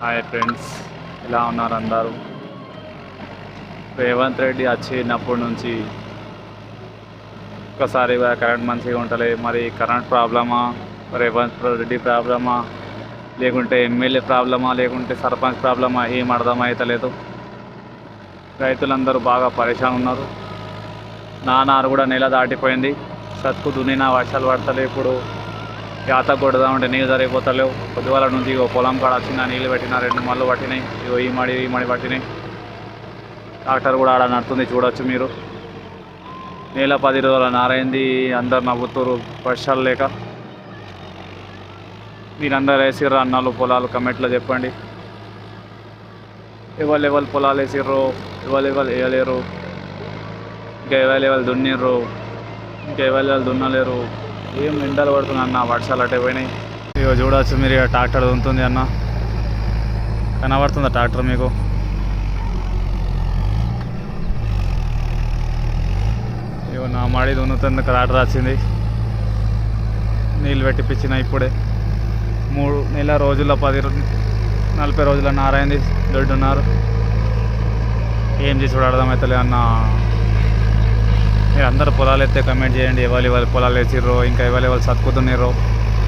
Hi friends, ఎలా ఉన్నారు అందరూ? రేవంత్ రెడ్డి వచ్చినప్పటి నుంచి ఒక్కసారి కరెంట్ మంచిగా ఉంటలే. మరి కరెంట్ ప్రాబ్లమా, రేవంత్ రెడ్డి ప్రాబ్లమా, లేకుంటే ఎమ్మెల్యే ప్రాబ్లమా, లేకుంటే సర్పంచ్ ప్రాబ్లమా, ఏం అర్థమవుతలేదు. రైతులందరూ బాగా పరేషాన్ ఉన్నారు. నానారు కూడా నెల దాటిపోయింది. సత్కు దున్నినా వర్షాలు పడతలే. ఇప్పుడు యాత కొడదామంటే నీళ్ళు సరిపోతలేవు. పొద్దుగాల నుంచి పొలం కాడ వచ్చిన నీళ్ళు పెట్టిన 2 మళ్ళు పట్టినాయి. ఈ మడి పట్టినాయి. ట్రాక్టర్ కూడా ఆడ నడుతుంది, చూడొచ్చు మీరు. నెల 10 రోజుల నారైంది. అందరు నవ్వుతురు వర్షాలు లేక. మీరందరూ వేసిర్రు అన్నాళ్ళు పొలాలు కమెంట్లో చెప్పండి. ఎవరు పొలాలు వేసిర్రు, ఎవరు వేయలేరు, ఇంకా ఎవరు దున్నిర్రు, ఇంకా ఎవరు దున్నలేరు. ఏం ఎండలు పడుతుంది అన్న, వర్షాలు అటే పోయినాయి. ఇక చూడవచ్చు మీరు, ట్రాక్టర్ దున్నుతుంది అన్న. కనబడుతుందా ట్రాక్టర్ మీకు? ఇగో నా మడి దున్నుతుంది, ట్రాక్టర్ వచ్చింది. నీళ్ళు పెట్టిపించిన ఇప్పుడే. 3 నెల రోజుల 40 రోజుల నారైంది. దొడ్డున్నారు. ఏం చేసి కూడా అర్థమవుతలే అన్న. మీరు అందరూ పొలాలు ఎత్తే కమెంట్ చేయండి. ఎవరు పొలాలు వేసిర్రో, ఇంకా ఎవరు సత్కుతున్నారో.